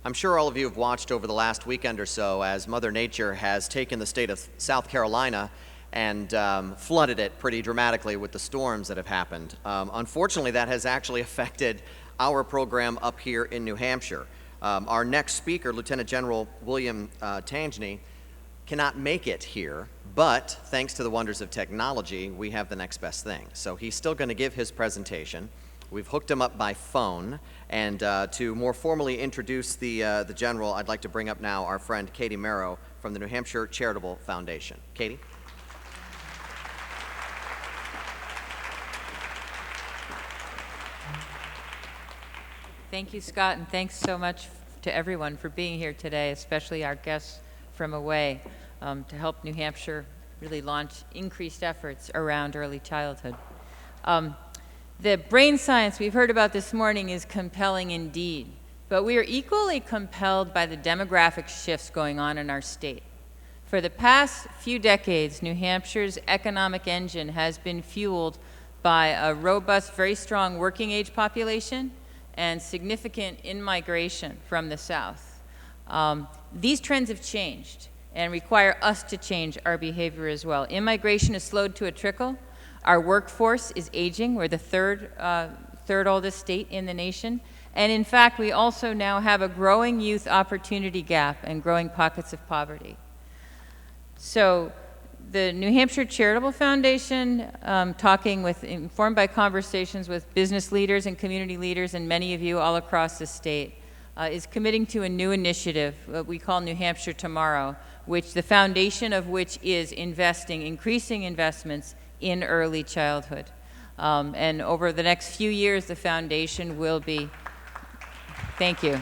I'm sure all of you have watched over the last weekend or so as Mother Nature has taken the state of South Carolina and flooded it pretty dramatically with the storms that have happened. Unfortunately, that has actually affected our program up here in New Hampshire. Our next speaker, Lieutenant General William Tangney, cannot make it here, but thanks to the wonders of technology, we have the next best thing. So he's still going to give his presentation. We've hooked him up by phone, and to more formally introduce the general, I'd like to bring up now our friend Katie Merrow from the New Hampshire Charitable Foundation. Katie? Thank you, Scott, and thanks so much to everyone for being here today, especially our guests from away, to help New Hampshire really launch increased efforts around early childhood. The brain science we've heard about this morning is compelling indeed, but we are equally compelled by the demographic shifts going on in our state. For the past few decades, New Hampshire's economic engine has been fueled by a robust, very strong working age population and significant in-migration from the South. These trends have changed and require us to change our behavior as well. Immigration has slowed to a trickle. Our workforce is aging. We're the third oldest state in the nation. And in fact, we also now have a growing youth opportunity gap and growing pockets of poverty. So the New Hampshire Charitable Foundation, informed by conversations with business leaders and community leaders and many of you all across the state, is committing to a new initiative we call New Hampshire Tomorrow, which the foundation of which is increasing investments in early childhood. And over the next few years, the foundation will be, thank you.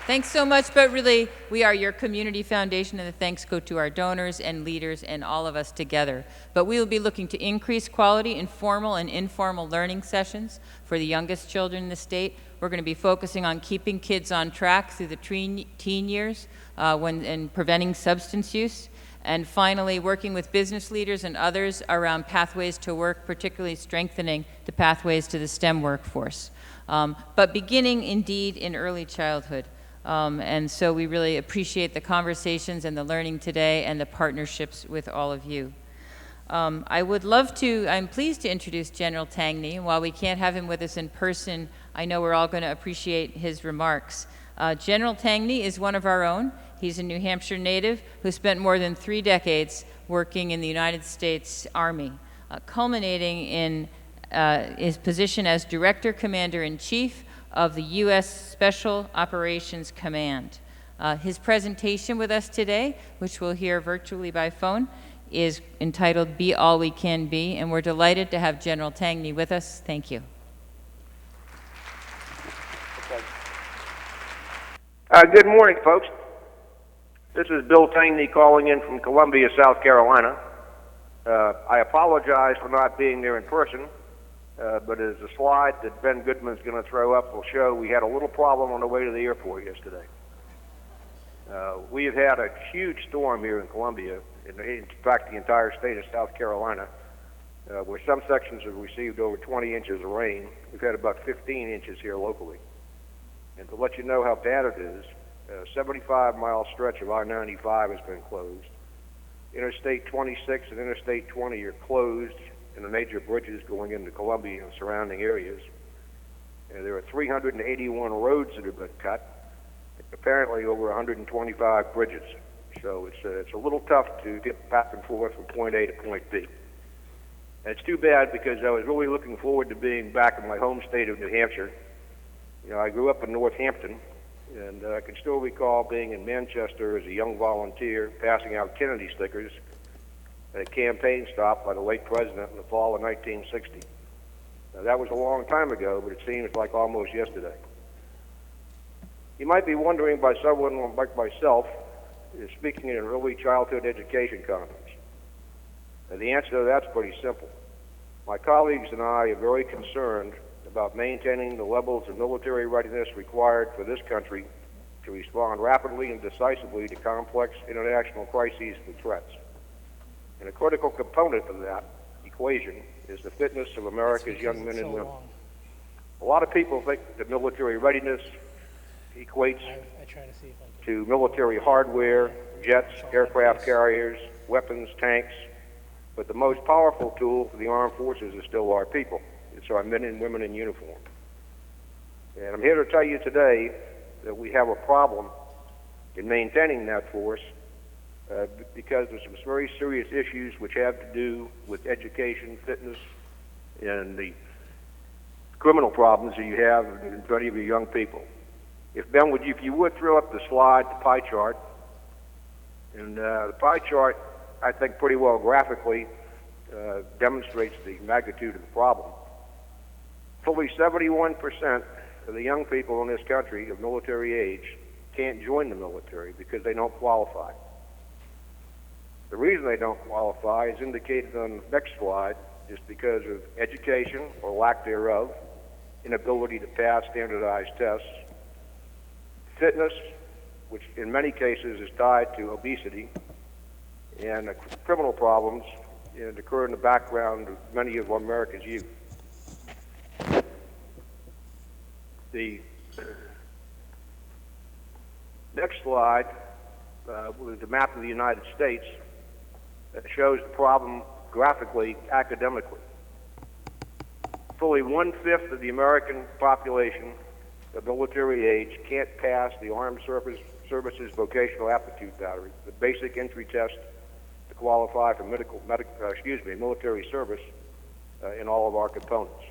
Thanks so much, but really, we are your community foundation, and the thanks go to our donors and leaders and all of us together. But we will be looking to increase quality in formal and informal learning sessions for the youngest children in the state. We're going to be focusing on keeping kids on track through the teen years and preventing substance use. And finally, working with business leaders and others around pathways to work, particularly strengthening the pathways to the STEM workforce. But beginning indeed in early childhood. And so we really appreciate the conversations and the learning today and the partnerships with all of you. I'm pleased to introduce General Tangney. While we can't have him with us in person, I know we're all going to appreciate his remarks. General Tangney is one of our own. He's a New Hampshire native who spent more than 3 decades working in the United States Army, culminating in his position as Director Commander-in-Chief of the U.S. Special Operations Command. His presentation with us today, which we'll hear virtually by phone, is entitled Be All We Can Be, and we're delighted to have General Tangney with us. Thank you. Good morning, folks. This is Bill Tangney calling in from Columbia, South Carolina. I apologize for not being there in person, but as the slide that Ben Goodman's going to throw up will show, we had a little problem on the way to the airport yesterday. We have had a huge storm here in Columbia, in fact the entire state of South Carolina, where some sections have received over 20 inches of rain. We've had about 15 inches here locally. And to let you know how bad it is, a 75-mile stretch of I-95 has been closed. Interstate 26 and Interstate 20 are closed, and the major bridges going into Columbia and surrounding areas. And there are 381 roads that have been cut, apparently over 125 bridges. So it's a little tough to get back and forth from point A to point B. And it's too bad because I was really looking forward to being back in my home state of New Hampshire. You know, I grew up in Northampton, and I can still recall being in Manchester as a young volunteer, passing out Kennedy stickers at a campaign stop by the late president in the fall of 1960. Now, that was a long time ago, but it seems like almost yesterday. You might be wondering by someone like myself is speaking at an early childhood education conference. And the answer to that's pretty simple. My colleagues and I are very concerned about maintaining the levels of military readiness required for this country to respond rapidly and decisively to complex international crises and threats. And a critical component of that equation is the fitness of America's young men and women. A lot of people think that military readiness equates I try to see if I to military hardware, jets, aircraft carriers, weapons, tanks, but the most powerful tool for the armed forces is still our people. It's our men and women in uniform. And I'm here to tell you today that we have a problem in maintaining that force because there's some very serious issues which have to do with education, fitness, and the criminal problems that you have in front of your young people. If Ben, if you would throw up the slide, the pie chart, and the pie chart, I think pretty well graphically demonstrates the magnitude of the problem. Fully 71% of the young people in this country of military age can't join the military because they don't qualify. The reason they don't qualify is indicated on the next slide, just because of education or lack thereof, inability to pass standardized tests, fitness, which in many cases is tied to obesity, and criminal problems that occur in the background of many of America's youth. The next slide was the map of the United States that shows the problem graphically, academically. Fully 1/5 of the American population of military age can't pass the Armed Services Vocational Aptitude Battery, the basic entry test to qualify for military service in all of our components.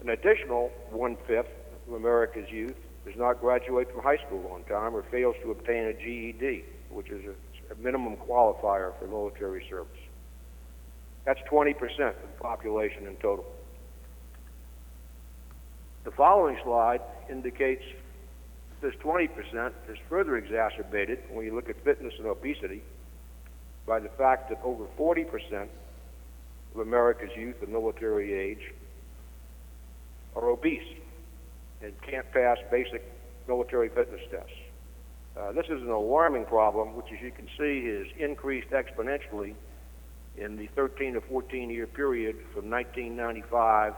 An additional 1/5 of America's youth does not graduate from high school on time or fails to obtain a GED, which is a minimum qualifier for military service. That's 20% of the population in total. The following slide indicates this 20% is further exacerbated when you look at fitness and obesity by the fact that over 40% of America's youth of military age are obese and can't pass basic military fitness tests. This is an alarming problem, which, as you can see, has increased exponentially in the 13 to 14-year period from 1995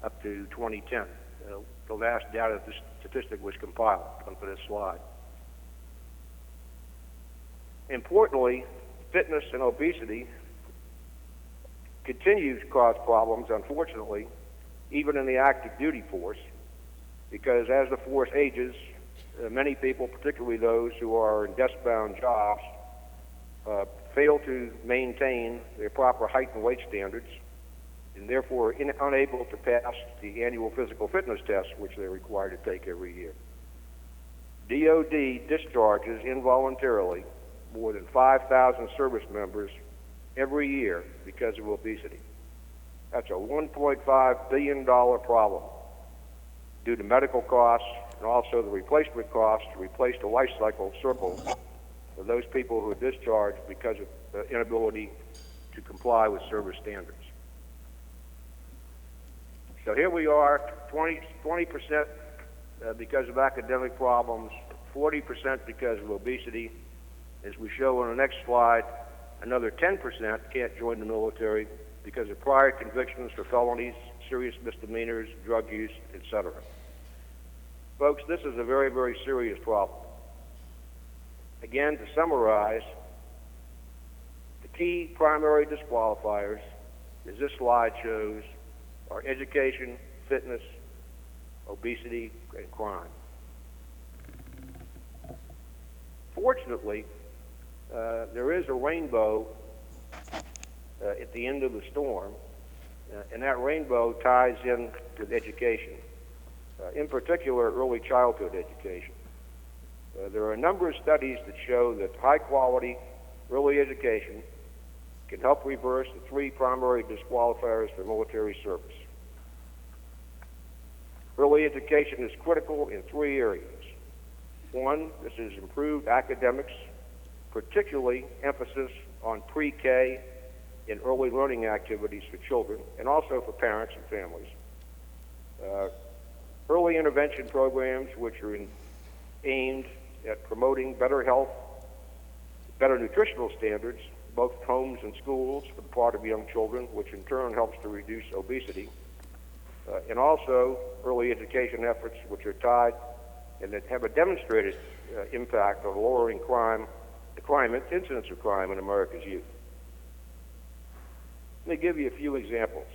up to 2010. The last data statistic was compiled onto this slide. Importantly, fitness and obesity continues to cause problems, unfortunately, even in the active duty force, because as the force ages, many people, particularly those who are in desk-bound jobs, fail to maintain their proper height and weight standards, and therefore unable to pass the annual physical fitness tests which they're required to take every year. DOD discharges involuntarily more than 5,000 service members every year because of obesity. That's a $1.5 billion problem due to medical costs and also the replacement costs to replace the life cycle circle of those people who are discharged because of the inability to comply with service standards. So here we are, 20% because of academic problems, 40% because of obesity. As we show on the next slide, another 10% can't join the military because of prior convictions for felonies, serious misdemeanors, drug use, etc. Folks, this is a very, very serious problem. Again, to summarize, the key primary disqualifiers, as this slide shows, are education, fitness, obesity, and crime. Fortunately, there is a rainbow at the end of the storm, and that rainbow ties in with education, in particular early childhood education. There are a number of studies that show that high-quality early education can help reverse the three primary disqualifiers for military service. Early education is critical in three areas. One, this is improved academics, particularly emphasis on pre-K and early learning activities for children, and also for parents and families. Early intervention programs which are aimed at promoting better health, better nutritional standards, both homes and schools for the part of young children, which in turn helps to reduce obesity. and also early education efforts which are tied and that have a demonstrated impact on lowering incidence of crime in America's youth. Let me give you a few examples.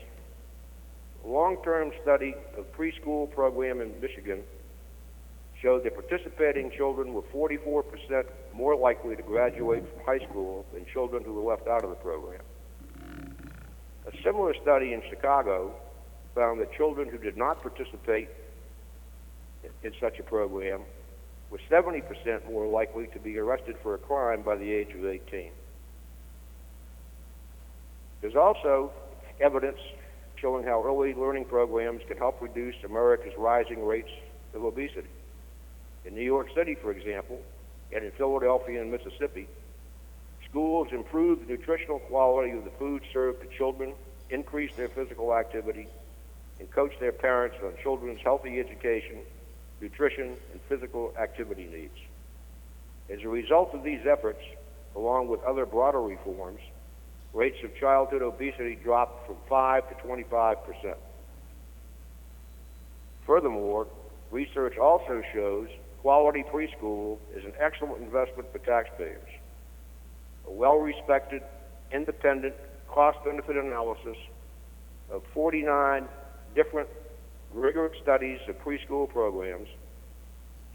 A long-term study of preschool program in Michigan showed that participating children were 44% more likely to graduate from high school than children who were left out of the program. A similar study in Chicago found that children who did not participate in such a program were 70% more likely to be arrested for a crime by the age of 18. There's also evidence showing how early learning programs can help reduce America's rising rates of obesity. In New York City, for example, and in Philadelphia and Mississippi, schools improve the nutritional quality of the food served to children, increase their physical activity, and coach their parents on children's healthy education, nutrition, and physical activity needs. As a result of these efforts, along with other broader reforms, rates of childhood obesity dropped from 5 to 25%. Furthermore, research also shows quality preschool is an excellent investment for taxpayers. A well-respected, independent cost-benefit analysis of 49 different rigorous studies of preschool programs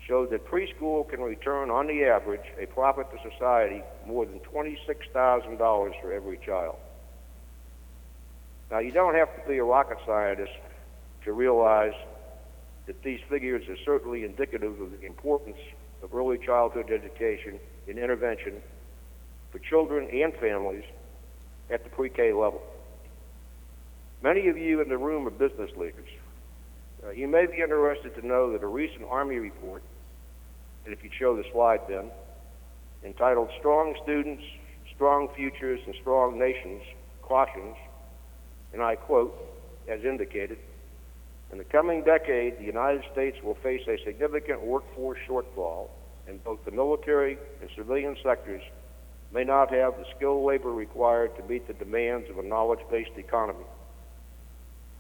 showed that preschool can return, on the average, a profit to society more than $26,000 for every child. Now, you don't have to be a rocket scientist to realize that these figures are certainly indicative of the importance of early childhood education and intervention for children and families at the pre-K level. Many of you in the room are business leaders. You may be interested to know that a recent Army report, and if you show the slide then, entitled Strong Students, Strong Futures, and Strong Nations, cautions, and I quote, as indicated, in the coming decade, the United States will face a significant workforce shortfall, and both the military and civilian sectors may not have the skilled labor required to meet the demands of a knowledge-based economy.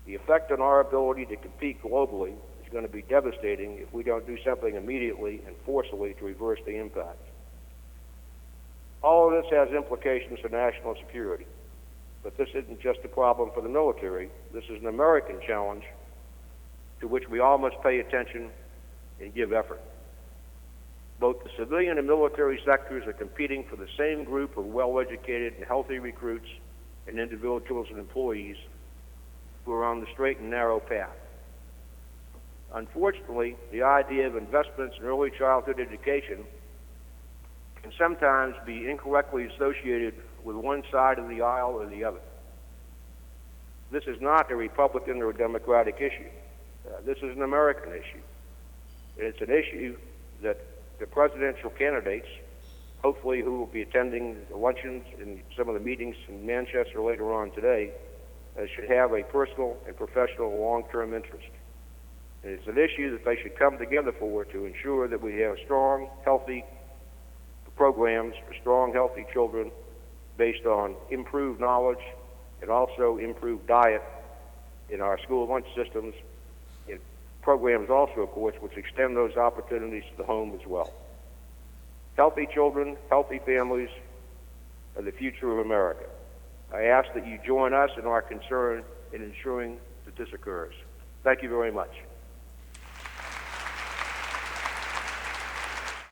The effect on our ability to compete globally is going to be devastating if we don't do something immediately and forcefully to reverse the impact. All of this has implications for national security, but this isn't just a problem for the military. This is an American challenge to which we all must pay attention and give effort. Both the civilian and military sectors are competing for the same group of well-educated and healthy recruits and individuals and employees who are on the straight and narrow path. Unfortunately, the idea of investments in early childhood education can sometimes be incorrectly associated with one side of the aisle or the other. This is not a Republican or a Democratic issue. This is an American issue. And it's an issue that the presidential candidates, hopefully who will be attending the luncheons and some of the meetings in Manchester later on today, should have a personal and professional long-term interest. And it's an issue that they should come together for to ensure that we have strong, healthy programs for strong, healthy children based on improved knowledge and also improved diet in our school lunch systems, and programs also, of course, which extend those opportunities to the home as well. Healthy children, healthy families are the future of America. I ask that you join us in our concern in ensuring that this occurs. Thank you very much.